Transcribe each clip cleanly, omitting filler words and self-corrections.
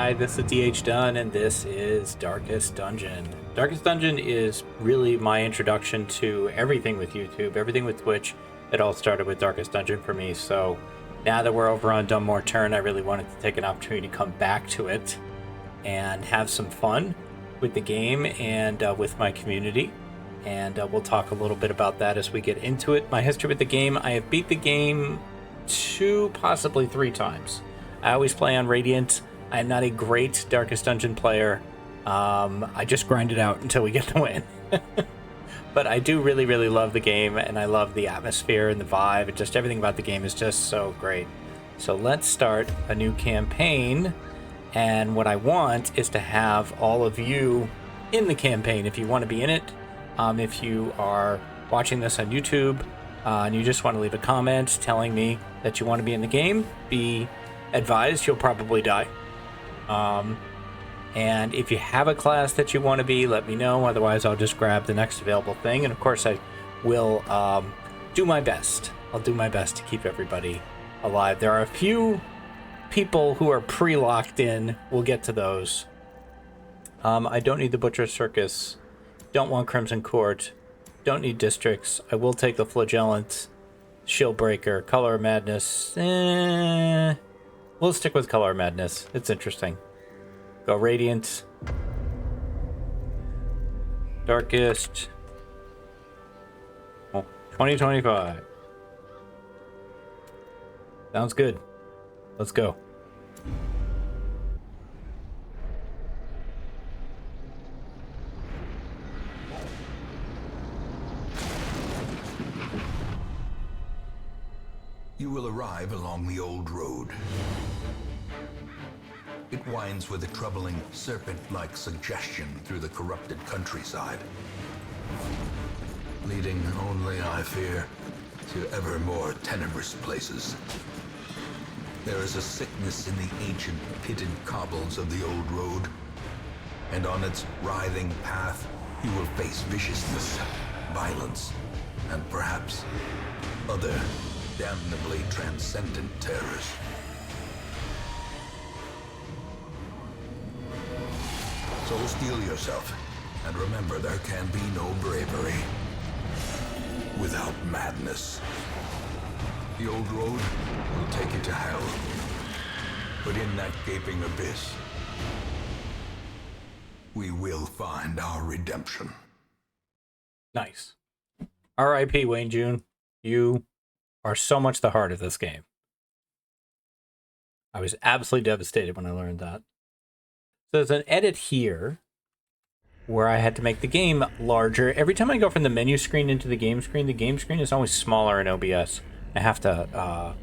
Hi, this is DH Dunn, and this is Darkest Dungeon. Darkest Dungeon is really my introduction to everything with YouTube, everything with Twitch. It all started with Darkest Dungeon for me, so now that we're over on Nocturnal, I really wanted to take an opportunity to come back to it and have some fun with the game and with my community. And we'll talk a little bit about that as we get into it. My history with the game: I have beat the game 2, possibly 3 times. I always play on Radiant. I am not a great Darkest Dungeon player. I just grind it out until we get the win. But I do really, really love the game, and I love the atmosphere and the vibe, and just everything about the game is just so great. So let's start a new campaign, and what I want is to have all of you in the campaign if you want to be in it. If you are watching this on YouTube and you just want to leave a comment telling me that you want to be in the game, be advised you'll probably die. And if you have a class that you want to be, let me know. Otherwise, I'll just grab the next available thing. And of course, I will do my best. I'll do my best to keep everybody alive. There are a few people who are pre-locked in. We'll get to those. I don't need the Butcher Circus. Don't want Crimson Court. Don't need districts. I will take the Flagellant, Shieldbreaker, Color of Madness. We'll stick with Color of Madness. It's interesting. Go Radiant. Darkest. Oh, 2025. Sounds good. Let's go. You will arrive along the old road. It winds with a troubling serpent-like suggestion through the corrupted countryside, leading only, I fear, to ever more tenebrous places. There is a sickness in the ancient pitted cobbles of the old road, and on its writhing path you will face viciousness, violence, and perhaps other damnably transcendent terrors. So steel yourself, and remember there can be no bravery without madness. The old road will take you to hell, but in that gaping abyss, we will find our redemption. Nice. R.I.P. Wayne June. You are so much the heart of this game. I was absolutely devastated when I learned that. So there's an edit here where I had to make the game larger. Every time I go from the menu screen into the game screen is always smaller in OBS. I have to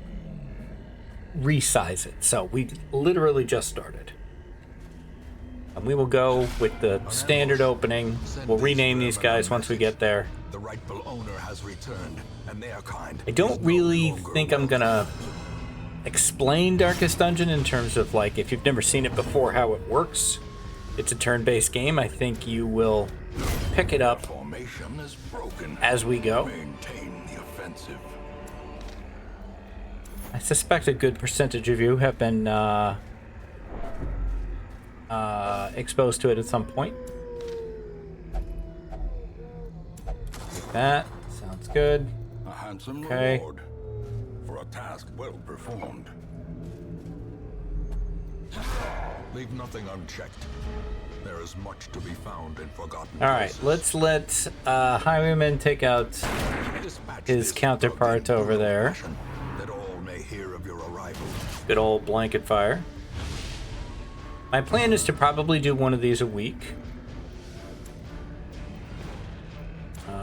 resize it. So we literally just started. And we will go with the standard opening. We'll rename these guys once we get there. The rightful owner has returned, and they are kind. I don't really think I'm gonna explain Darkest Dungeon in terms of, like, if you've never seen it before, how it works. It's a turn-based game. I think you will pick it up as we go. Maintain the offensive. I suspect a good percentage of you have been exposed to it at some point. Like that. Sounds good. A handsome Okay. reward for a task well performed. Leave nothing unchecked. There is much to be found in forgotten Alright, places. let's let Highwayman take out Dispatch his this counterpart broken over there. procession, that all may hear of your arrival. Good old blanket fire. My plan is to probably do one of these a week.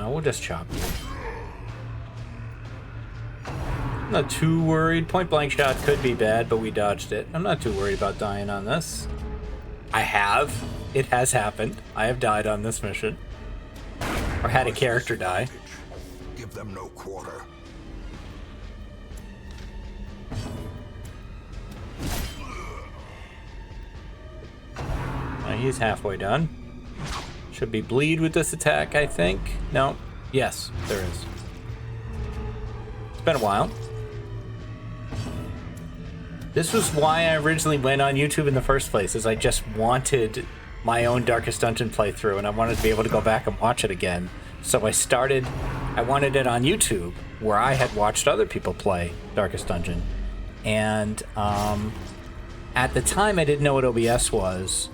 We'll just chop. I'm not too worried. Point blank shot could be bad, but we dodged it. I'm not too worried about dying on this. I have. It has happened. I have died on this mission. Or had a character die. Give them no quarter. He's halfway done. Should be bleed with this attack, I think. No. Yes, there is. It's been a while. This was why I originally went on YouTube in the first place, is I just wanted my own Darkest Dungeon playthrough, and I wanted to be able to go back and watch it again. So I wanted it on YouTube, where I had watched other people play Darkest Dungeon. And at the time, I didn't know what OBS was,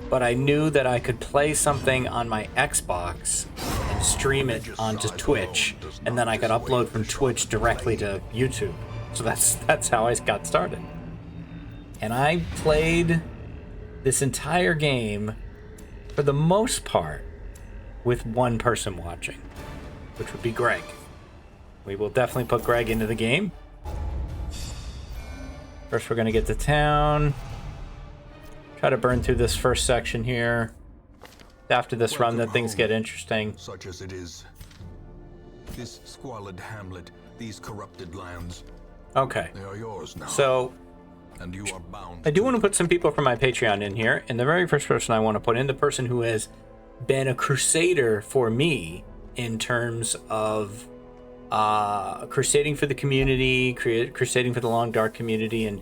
but I knew that I could play something on my Xbox and stream it onto Twitch, and then I could upload from Twitch directly to YouTube. So that's how I got started. And I played this entire game, for the most part, with one person watching, which would be Greg. We will definitely put Greg into the game. First, we're going to get to town. Try to burn through this first section here. After this run, that things get interesting. Such as it is. This squalid hamlet, these corrupted lands. Okay. They are yours now. So, and you are bound. I do want to put some people from my Patreon in here. And the very first person I want to put in, the person who has been a crusader for me in terms of crusading for the community, crusading for the Long Dark community, and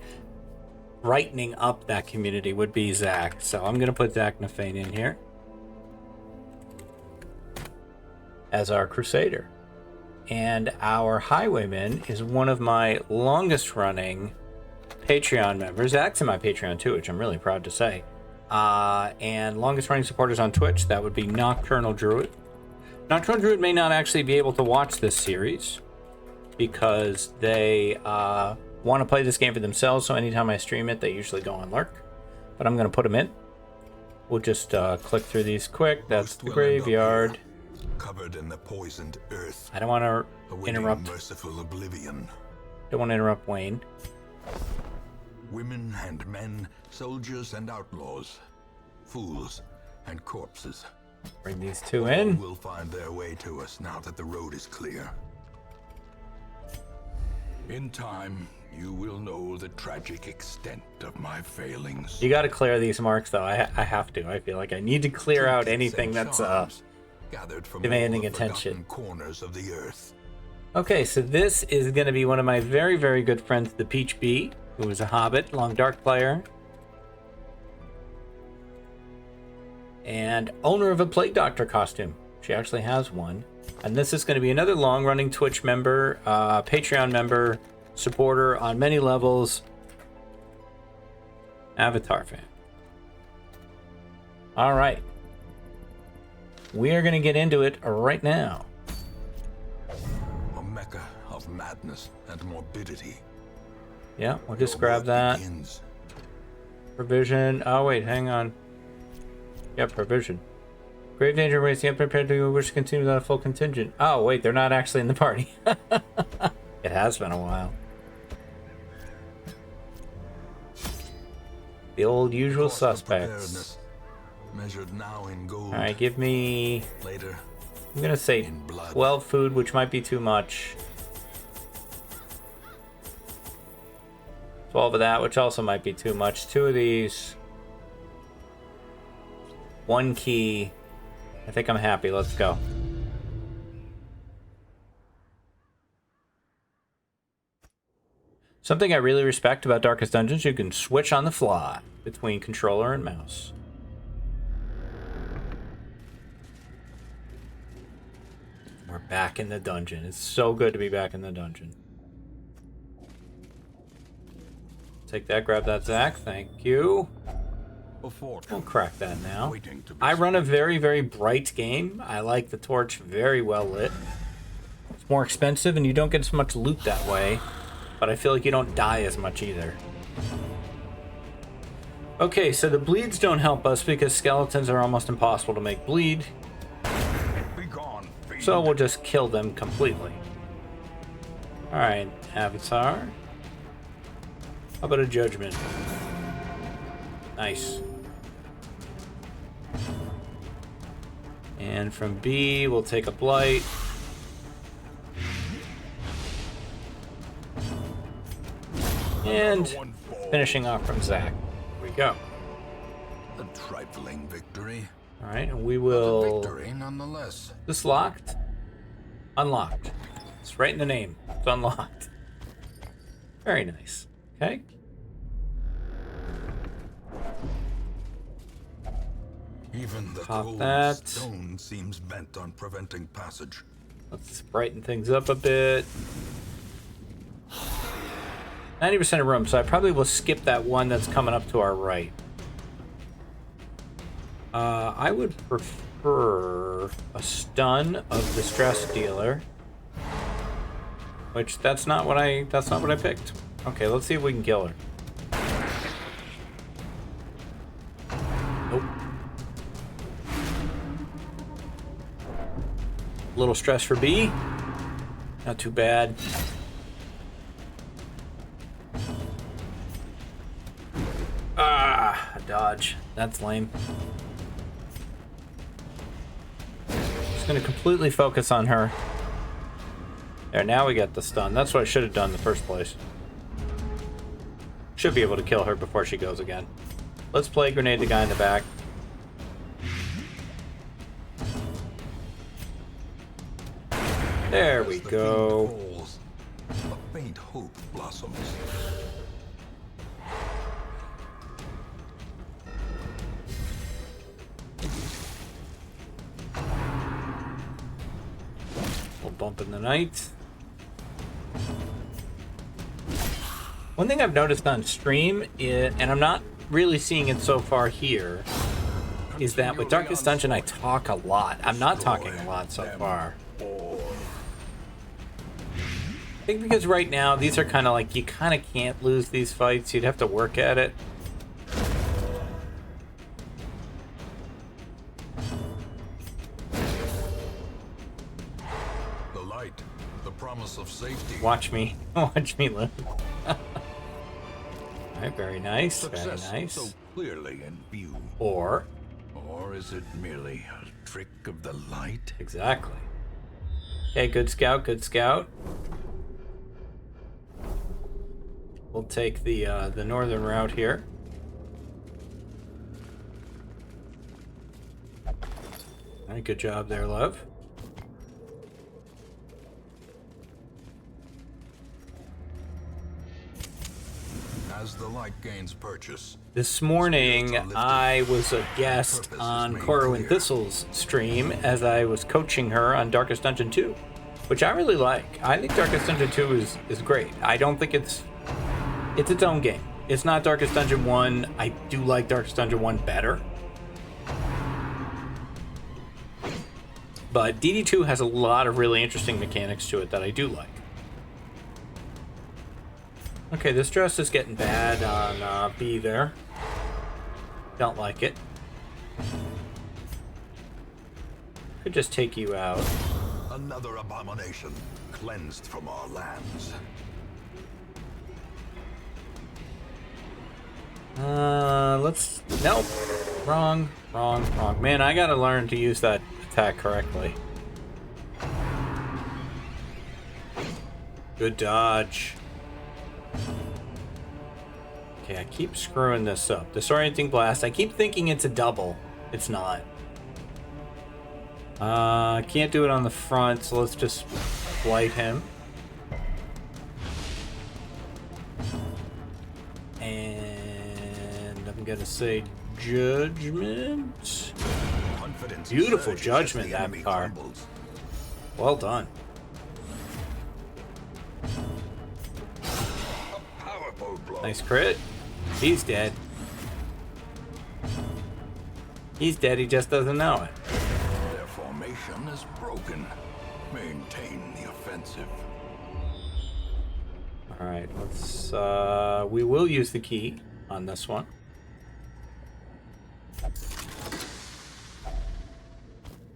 brightening up that community, would be Zach. So I'm going to put Zaknafein in here as our crusader. And our highwayman is one of my longest running Patreon members. Zach's in my Patreon too, which I'm really proud to say. And longest running supporters on Twitch, that would be Nocturnal Druid. Nocturnal Druid may not actually be able to watch this series because they want to play this game for themselves, so anytime I stream it, they usually go on lurk. But I'm going to put them in. We'll just click through these quick. That's the graveyard. Covered in the poisoned earth. I don't want to interrupt. Merciful oblivion. Don't want to interrupt Wayne. Women and men, soldiers and outlaws, fools and corpses. Bring these two in. All will find their way to us now that the road is clear. In time, you will know the tragic extent of my failings. You got to clear these marks, though. I have to. I feel like I need to clear out anything that's gathered from demanding all the attention. Corners of the earth. Okay, so this is going to be one of my very, very good friends, the Peach Bee, who is a Hobbit, Long Dark player, and owner of a Plague Doctor costume. She actually has one. And this is going to be another long-running Twitch member, Patreon member, supporter on many levels, Avatar fan. All right. We are going to get into it right now. A mecca of madness and morbidity. Yeah, we'll just grab that. Begins. Provision. Oh, wait, hang on. Yeah, provision. Grave danger waits the unprepared to wish to continue without a full contingent. Oh, wait, they're not actually in the party. It has been a while. The old usual suspects. Measured now in gold. Alright, give me... Later, I'm gonna say 12 food, which might be too much. 12 of that, which also might be too much. 2 of these. 1 key. I think I'm happy. Let's go. Something I really respect about Darkest Dungeons, you can switch on the fly between controller and mouse. We're back in the dungeon. It's so good to be back in the dungeon. Take that, grab that, Zach. Thank you. We'll crack that now. I run a very, very bright game. I like the torch very well lit. It's more expensive and you don't get as much loot that way, but I feel like you don't die as much either. Okay, so the bleeds don't help us because skeletons are almost impossible to make bleed. So we'll just kill them completely. Alright, Avatar. How about a judgment? Nice. And from B, we'll take a blight. And finishing off from Zach. Here we go. A trifling victory. Alright, and we will... Victory nonetheless. This locked? Unlocked. It's right in the name. It's unlocked. Very nice. Okay. Even the Pop cold that. stone seems bent on preventing passage. Let's brighten things up a bit. 90% of room, so I probably will skip that one that's coming up to our right. I would prefer a stun of the stress dealer, which that's not what I picked. Okay, let's see if we can kill her. Nope. Little stress for B. Not too bad. Ah, a dodge. That's lame. Just gonna completely focus on her. There, now we got the stun. That's what I should have done in the first place. Should be able to kill her before she goes again. Let's play grenade the guy in the back. There we go. Falls, a faint hope blossoms. We'll bump in the night. One thing I've noticed on stream, and I'm not really seeing it so far here, is that with Darkest Dungeon I talk a lot. I'm not talking a lot so far. I think because right now these are kind of like, you kind of can't lose these fights. You'd have to work at it. The light, the promise of safety. Watch me. Watch me live. Alright, very nice. Success Very nice. so clearly in view. Or is it merely a trick of the light? exactly. Okay, good scout, good scout. We'll take the northern route here. Alright, good job there, love. As the light gains purchase, This morning, I was a guest on Coro and Thistle's stream as I was coaching her on Darkest Dungeon 2, which I really like. I think Darkest Dungeon 2 is great. I don't think it's its own game. It's not Darkest Dungeon 1. I do like Darkest Dungeon 1 better. But DD2 has a lot of really interesting mechanics to it that I do like. Okay, this dress is getting bad on B there. Don't like it. Could just take you out. another abomination cleansed from our lands. Nope. Wrong. Man, I gotta learn to use that attack correctly. Good dodge. Okay, I keep screwing this up. Disorienting blast. I keep thinking it's a double. It's not. Can't do it on the front, so let's just blight him. And I'm gonna say judgment. Beautiful judgment, that car. Well done. Nice crit. He's dead. He's dead, he just doesn't know it. Their formation is broken. Maintain the offensive. Alright, let's we will use the key on this one.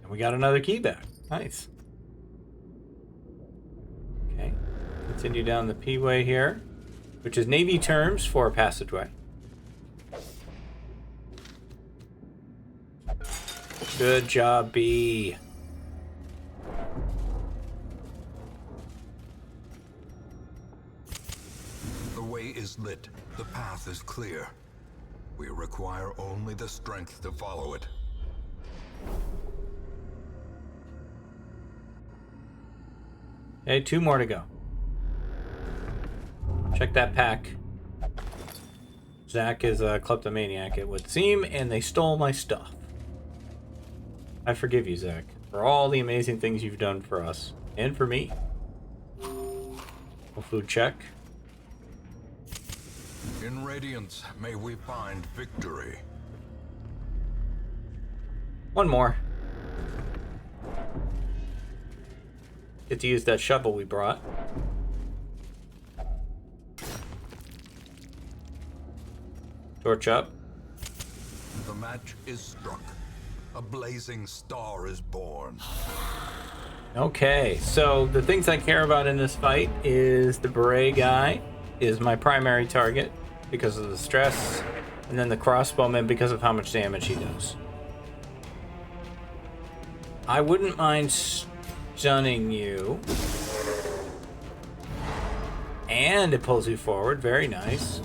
And we got another key back. Nice. Okay. Continue down the P-way here, which is Navy terms for a passageway. Good job, B. The way is lit. The path is clear. We require only the strength to follow it. Okay, 2 more to go. Check that pack. Zach is a kleptomaniac, it would seem, and they stole my stuff. I forgive you, Zach, for all the amazing things you've done for us and for me. Food check. In Radiance, may we find victory. One more. Get to use that shovel we brought. Torch up. The match is struck. A blazing star is born. Okay, so the things I care about in this fight is the beret guy is my primary target because of the stress, and then the crossbowman because of how much damage he does. I wouldn't mind stunning you. And it pulls you forward, very nice.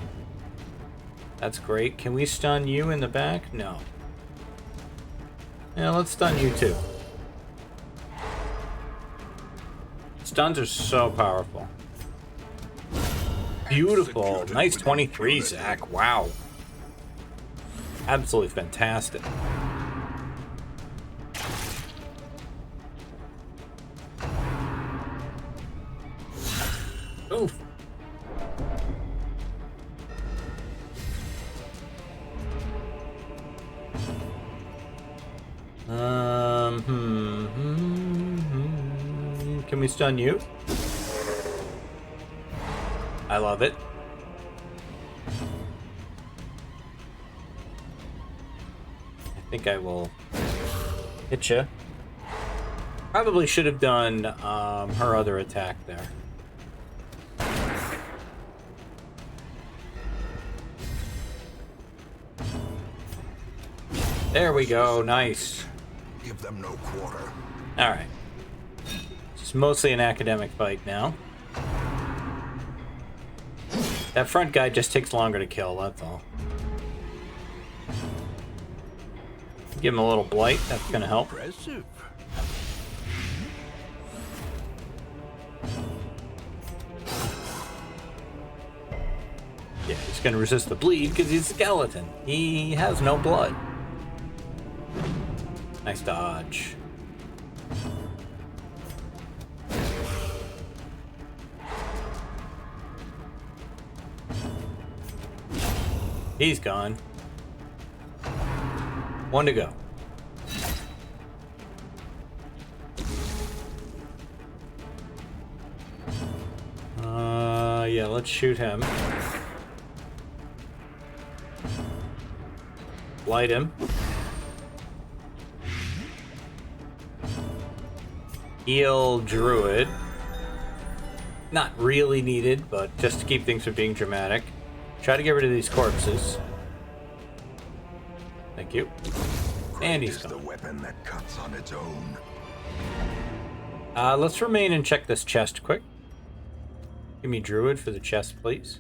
That's great. Can we stun you in the back? No. Yeah, let's stun you too. Stuns are so powerful. Beautiful. Nice 23, Zach. Wow. Absolutely fantastic. Oof. Can we stun you? I love it. I think I will hit you. Probably should have done her other attack there. There we go. Nice. Give them no quarter. All right. It's mostly an academic fight now. That front guy just takes longer to kill, that's all. Give him a little blight, that's gonna help. Oppressive. Yeah, he's gonna resist the bleed because he's a skeleton. He has no blood. Nice dodge. He's gone. One to go. Yeah, let's shoot him. Light him. Heal Druid. Not really needed, but just to keep things from being dramatic. Try to get rid of these corpses. Thank you. And he's gone. The weapon that cuts on its own. Let's remain and check this chest quick. Give me Druid for the chest, please.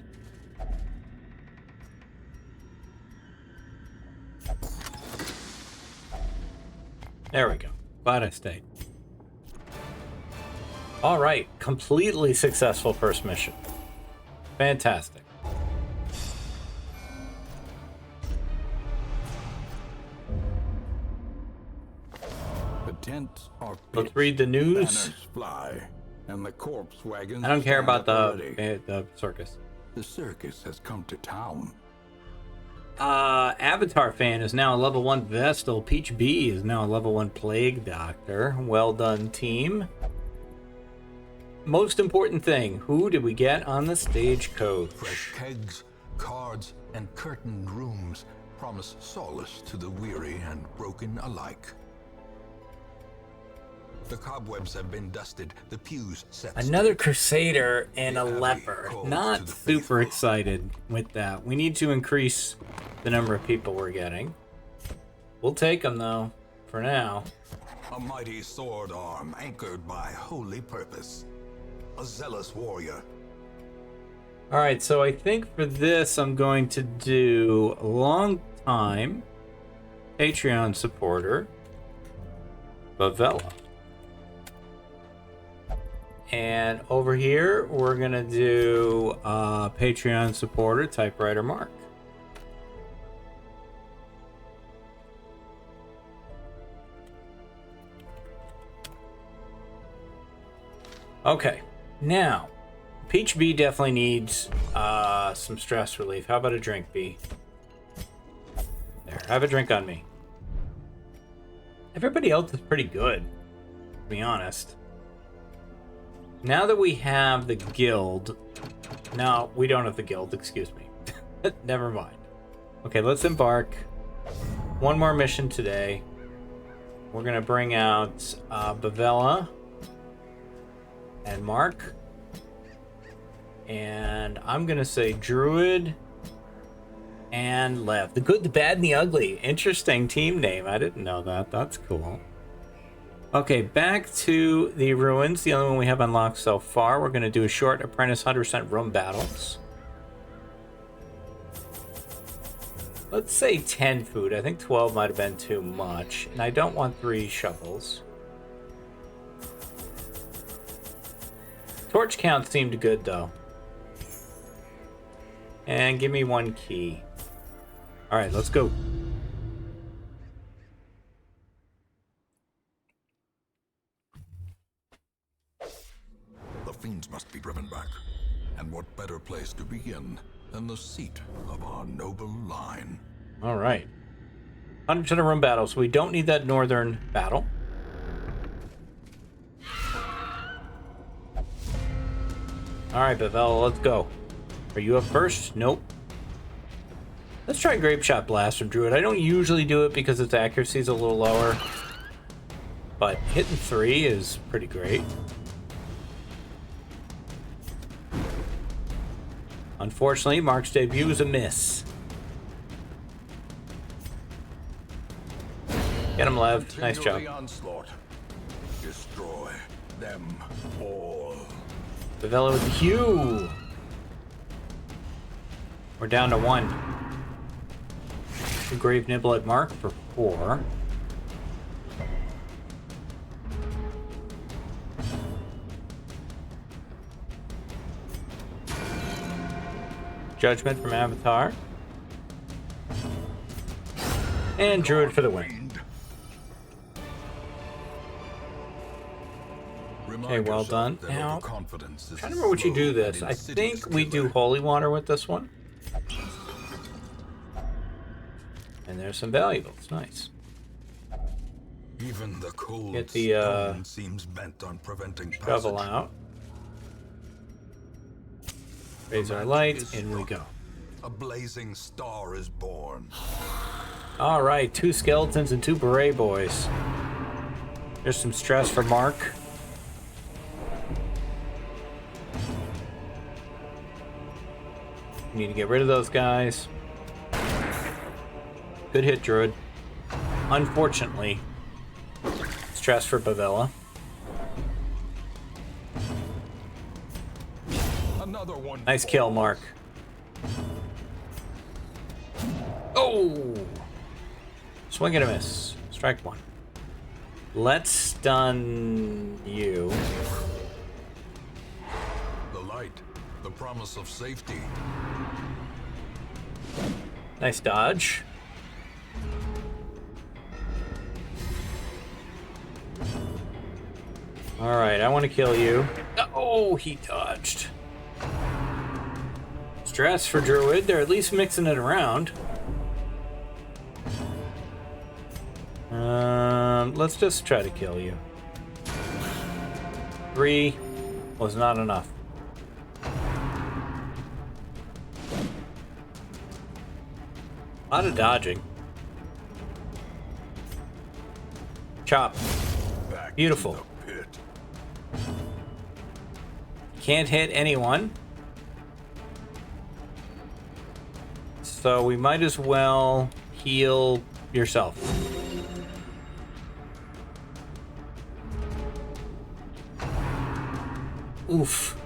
There we go. Glad I stayed. All right, completely successful first mission. Fantastic. The tents are pitched, Let's read the news. banners fly, and the corpse wagons I don't care stand about up ready. the circus. The circus has come to town. Avatar fan is now a level 1 Vestal. Peach B is now a level 1 Plague Doctor. Well done, team. Most important thing, who did we get on the stagecoach? Fresh kegs, cards, and curtained rooms promise solace to the weary and broken alike. The cobwebs have been dusted, the pews set. Another Crusader and a The Abbey Leper. calls to Not the super faithful. excited with that. We need to increase the number of people we're getting. We'll take them, though, for now. A mighty sword arm anchored by holy purpose. A zealous warrior. All right, so I think for this, I'm going to do a long time Patreon supporter, Bavel. And over here, we're going to do Patreon supporter, Typewriter Mark. Okay, now Peach B definitely needs some stress relief. How about a drink, B? There, have a drink on me. Everybody else is pretty good, to be honest. Now that we have the guild... No, we don't have the guild, excuse me. Never mind. Okay, let's embark. One more mission today. We're going to bring out Bavel and Mark. And I'm going to say Druid and Lev. The good, the bad, and the ugly. Interesting team name. I didn't know that. That's cool. Okay, back to the ruins. The only one we have unlocked so far. We're going to do a short apprentice 100% room battles. Let's say 10 food. I think 12 might have been too much. And I don't want 3 shovels. Torch count seemed good, though. And give me 1 key. Alright, let's go. The fiends must be driven back. And what better place to begin than the seat of our noble line? Alright. 100% room battle, so we don't need that northern battle. Alright, Bavel, let's go. Are you up first? Nope. Let's try Grape Shot Blast from Druid. I don't usually do it because its accuracy is a little lower. But hitting 3 is pretty great. Unfortunately, Mark's debut is a miss. Get him, Lev. Nice job. The onslaught. Destroy them all. Bavel with the Q. We're down to 1. Grave Nibble at Mark for 4. Judgment from Avatar. And Druid for the win. Okay, well done. Now, I'm trying to remember what you do this. I think we do Holy Water with this one. And there's some valuables. Nice. Even the cold Get the seems bent on preventing shovel out. Raise our light, in we go. A blazing star is born. All right, 2 skeletons and 2 beret boys. There's some stress for Mark. We need to get rid of those guys. Good hit, Druid. Unfortunately, stress for Bavel. Another one. Nice kill, Mark. Oh! Swing and a miss. Strike 1. Let's stun you. The light, the promise of safety. Nice dodge. Alright, I want to kill you. Oh, he dodged. Stress for Druid. They're at least mixing it around. Let's just try to kill you. 3 was not enough. A lot of dodging. Chop. Beautiful. Can't hit anyone. So we might as well heal yourself. Oof.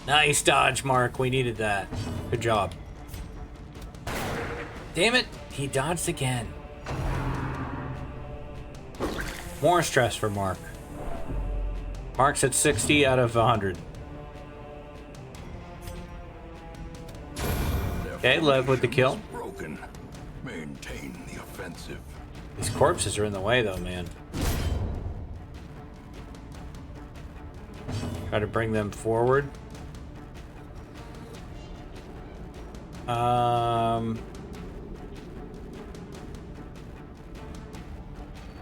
Nice dodge, Mark. We needed that. Good job. Damn it. He dodged again. More stress for Mark. Mark's at 60 out of 100. Okay, Lev with the kill. Broken. Maintain the offensive. These corpses are in the way, though, man. Try to bring them forward.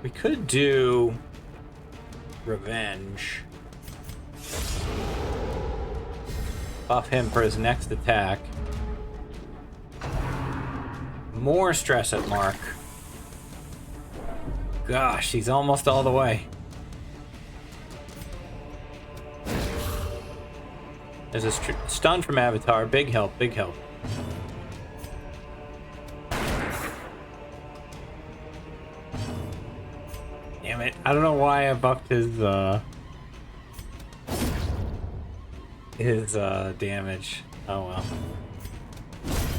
We could do revenge. Buff him for his next attack. More stress at Mark. Gosh, he's almost all the way. There's a stun from Avatar. Big help, big help. Damn it. I don't know why I buffed his damage. Oh well.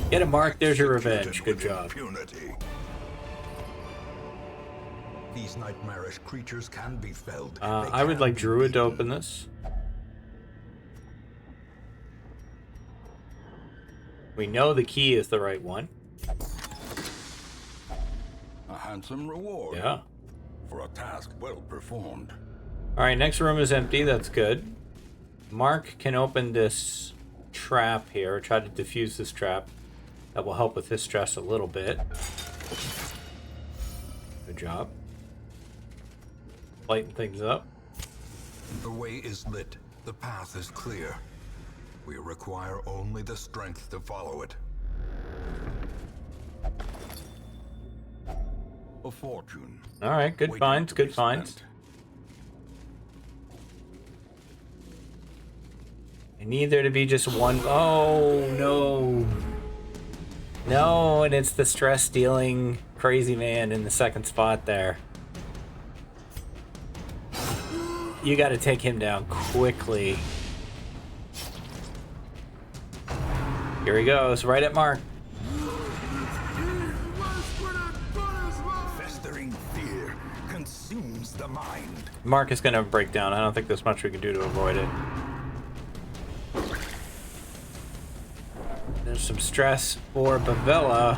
Get him, Mark. There's your revenge. Good job. Impunity. These nightmarish creatures can be felled. I would like Druid to open this. We know the key is the right one. A handsome reward. Yeah. For a task well performed. Alright, next room is empty. That's good. Mark can open this trap here. Try to defuse this trap. That will help with his stress a little bit. Good job. Lighten things up. The way is lit. The path is clear. We require only the strength to follow it. A fortune. Alright, good waiting finds, to good be finds. spent. I need there to be just one. Oh, no. No, and it's the stress dealing crazy man in the second spot there. You got to take him down quickly. Here he goes, right at Mark. Festering fear consumes the mind. Mark is going to break down. I don't think there's much we can do to avoid it. There's some stress for Bavel.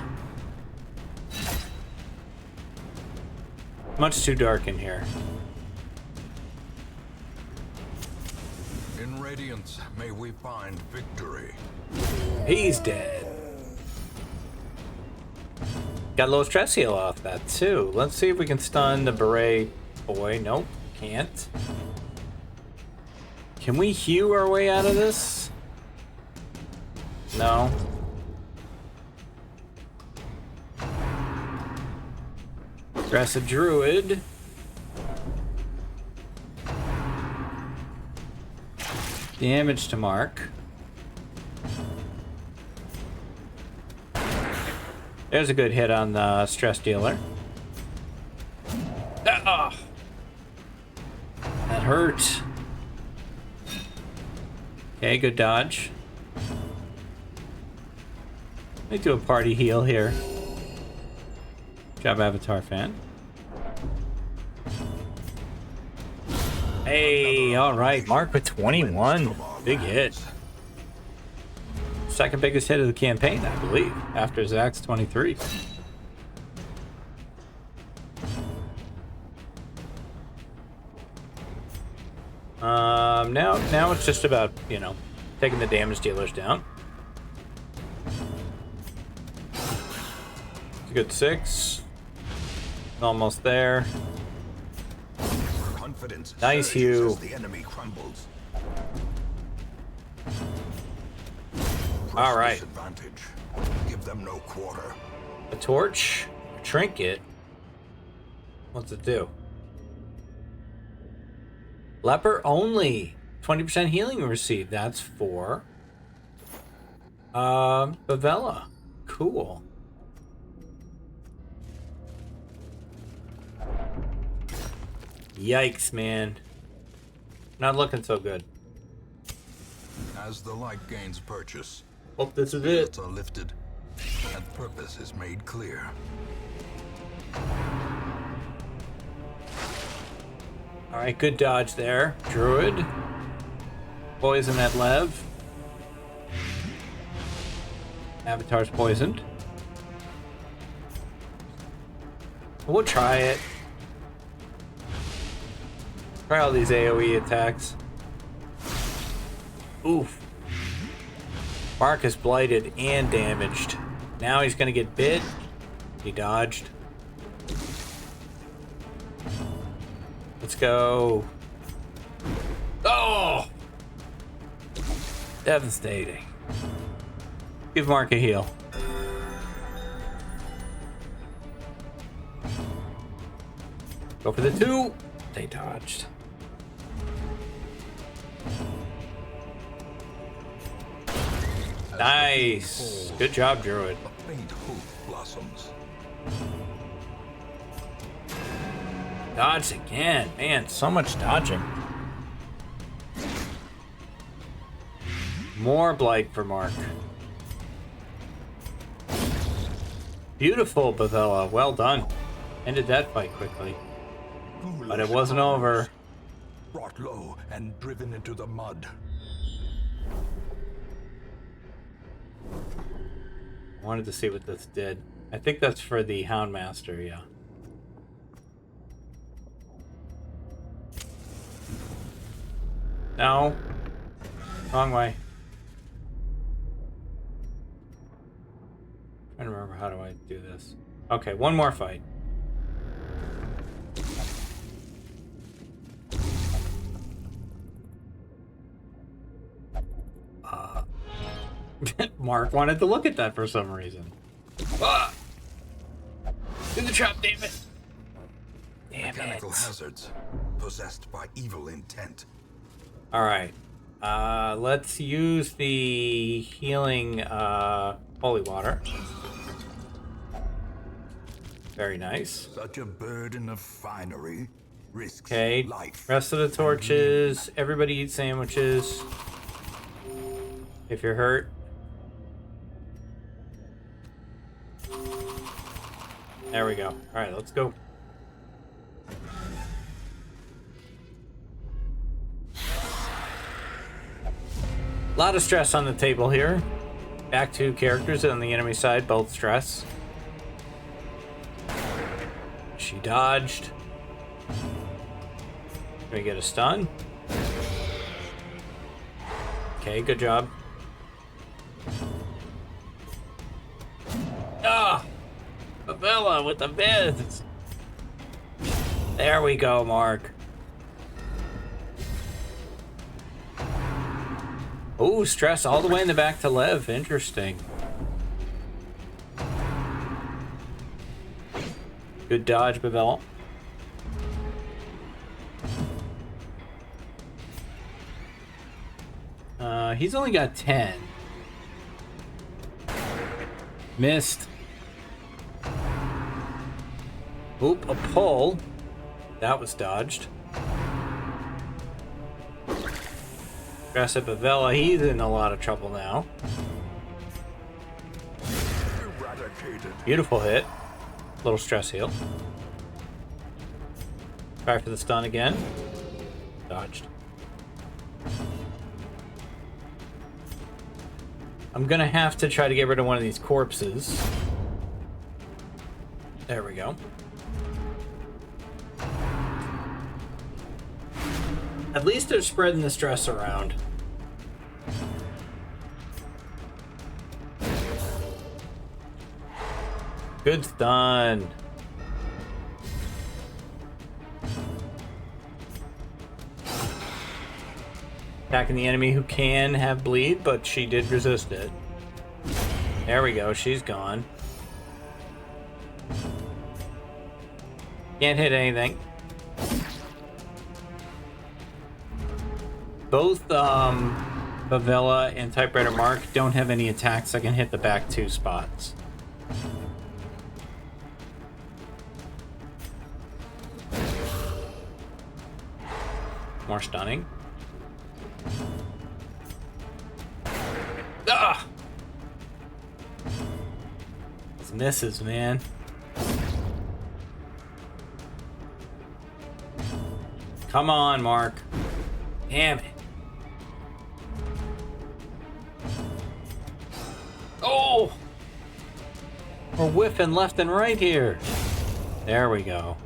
Much too dark in here. In Radiance, may we find victory. He's dead. Got a little stress heal off that too. Let's see if we can stun the beret boy. Nope, can't. Can we hew our way out of this? No. Dress a druid. Damage to Mark. There's a good hit on the stress dealer. Ah! That hurt. Okay, good dodge. Let me do a party heal here. Good job, Avatar fan. Hey, alright, Mark with 21. Big hit. Second biggest hit of the campaign, I believe, after Zak's 23. Now it's just about, you know, taking the damage dealers down. It's a good 6. Almost there. Confidence Nice surges Hugh. as the enemy crumbles. All right. Disadvantage. Give them no quarter. A torch, a trinket. What's it do? Leper only. 20% healing received. That's for Bavella. Cool. Yikes, man. Not looking so good. As the light gains purchase, Hope this is spirits it. are lifted, and purpose is made clear. Alright, good dodge there. Druid. Poison at Lev. Avatar's poisoned. We'll try it. Try all these AoE attacks. Oof. Mark is blighted and damaged. Now he's gonna get bit. He dodged. Let's go. Oh! Devastating. Give Mark a heal. Go for the 2. They dodged. Nice. Good job, Druid. A faint hope blossoms. Dodge again. Man, so much dodging. More blight for Mark. Beautiful, Bavel. Well done. Ended that fight quickly. But it wasn't over. Brought low and driven into the mud. Wanted to see what this did. I think that's for the Houndmaster, yeah. No. Wrong way. Trying to remember how do I do this. Okay, one more fight. Mark wanted to look at that for some reason. Ah! Do the trap, damn it! Damn Mechanical it. hazards possessed by evil intent. Alright. Let's use the healing holy water. Very nice. Such a burden of finery risks Okay. life. Rest of the torches. Everybody eat sandwiches. If you're hurt. There we go. Alright, let's go. A lot of stress on the table here. Back to characters on the enemy side, both stress. She dodged. Can we get a stun? Okay, good job. Ah! Bavel with the vids! There we go, Mark. Oh, stress all the way in the back to Lev. Interesting. Good dodge, Bavel. He's only got 10. Missed. Oop, a pull. That was dodged. Aggressive Bavel, he's in a lot of trouble now. Eradicated. Beautiful hit. Little stress heal. Try for the stun again. Dodged. I'm gonna have to try to get rid of one of these corpses. There we go. At least they're spreading the stress around. Good stun. Attacking the enemy who can have bleed, but she did resist it. There we go, she's gone. Can't hit anything. Both Bavella and Typewriter Mark don't have any attacks that can hit the back 2 spots. More stunning. Ah! Those misses, man. Come on, Mark. Damn it. Oh! We're whiffing left and right here. There we go.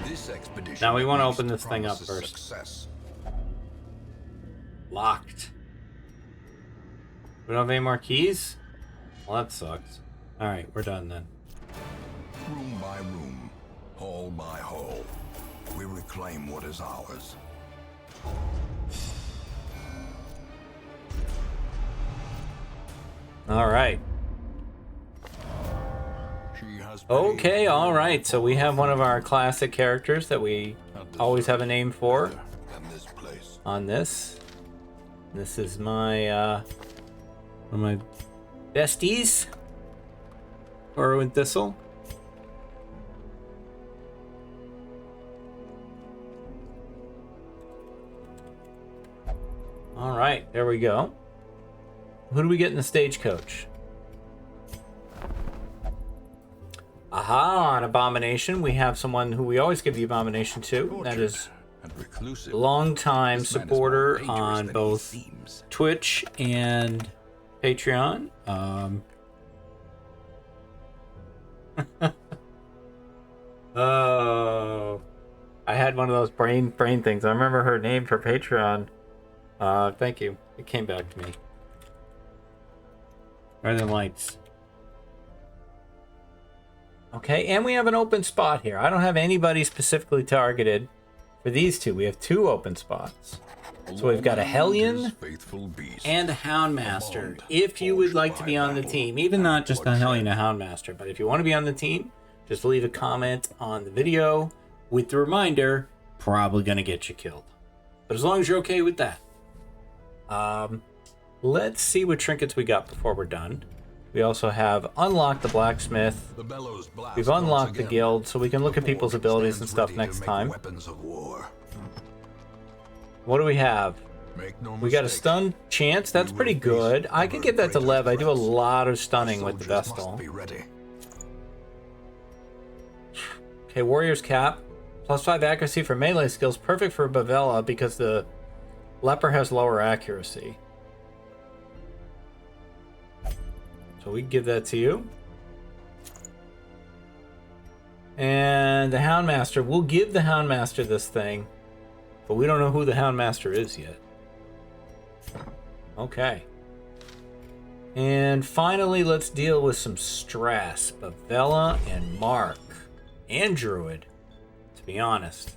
This expedition Now we want to at least open this thing up promises first. Success. Locked. We don't have any more keys? Well, that sucks. Alright, we're done then. Room by room, hall by hall, we reclaim what is ours. Alright. Okay, alright. So we have one of our classic characters that we always have a name for on this. This is my, one of my besties. Orwin Thistle. Alright, there we go. Who do we get in the stagecoach? Aha, an Abomination. We have someone who we always give the Abomination to. That is a long-time supporter on both Twitch and Patreon. Oh, I had one of those brain things. I remember her name for Patreon. Thank you. It came back to me. Northern Lights. Okay, and we have an open spot here. I don't have anybody specifically targeted for these two. We have two open spots. So we've got a Hellion and a Houndmaster. If you would like to be on the team, even not just a Hellion and a Houndmaster, but if you want to be on the team, just leave a comment on the video with the reminder, probably going to get you killed. But as long as you're okay with that. Let's see what trinkets we got before we're done. We also have unlocked the blacksmith. We've unlocked the guild, so we can look at people's abilities and stuff next time. What do we have? We got a stun chance. That's pretty good. I can give that to Lev. I do a lot of stunning with the Vestal. Okay, Warrior's Cap. +5 accuracy for melee skills. Perfect for Bavel because the Leper has lower accuracy. So we can give that to you. And the Houndmaster. We'll give the Houndmaster this thing. But we don't know who the Houndmaster is yet. Okay. And finally, let's deal with some stress. Bavella and Mark. And Druid, to be honest.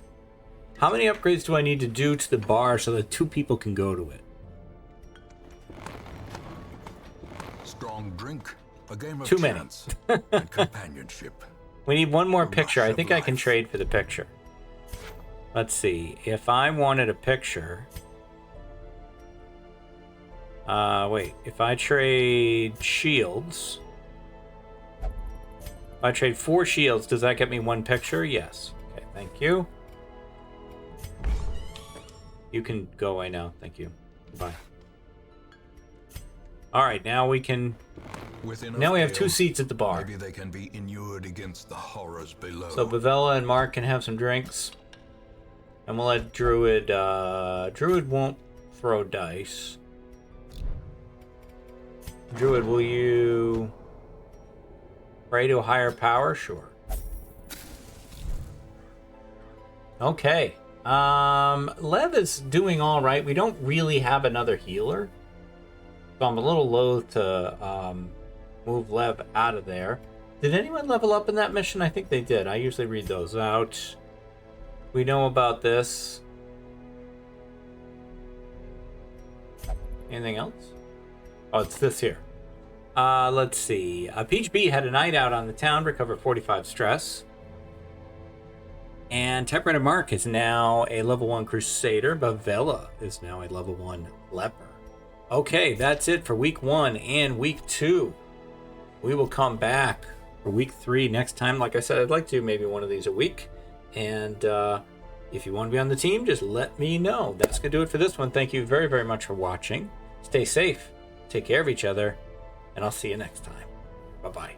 How many upgrades do I need to do to the bar so that two people can go to it? Strong drink, a game of too many. And companionship. We need one more picture. I think I can trade for the picture. Let's see. If I wanted a picture... wait. If I trade shields... If I trade 4 shields, does that get me 1 picture? Yes. Okay, thank you. You can go away now. Thank you. Goodbye. Alright, now we can... Now we have 2 seats at the bar. Maybe they can be inured against the horrors below. So Bavella and Mark can have some drinks. And we'll let Druid... Druid won't throw dice. Druid, will you... pray to a higher power? Sure. Okay. Lev is doing alright. We don't really have another healer. So I'm a little loath to move Lev out of there. Did anyone level up in that mission? I think they did. I usually read those out. We know about this. Anything else? Oh, it's this here. Let's see. Peach B had a night out on the town, recovered 45 stress. And Typewriter Mark is now a level 1 Crusader. Bavella is now a level 1 Leper. Okay, that's it for week 1 and week 2. We will come back for week 3 next time. Like I said, I'd like to do maybe one of these a week. And if you want to be on the team, just let me know. That's going to do it for this one. Thank you very, very much for watching. Stay safe. Take care of each other. And I'll see you next time. Bye-bye.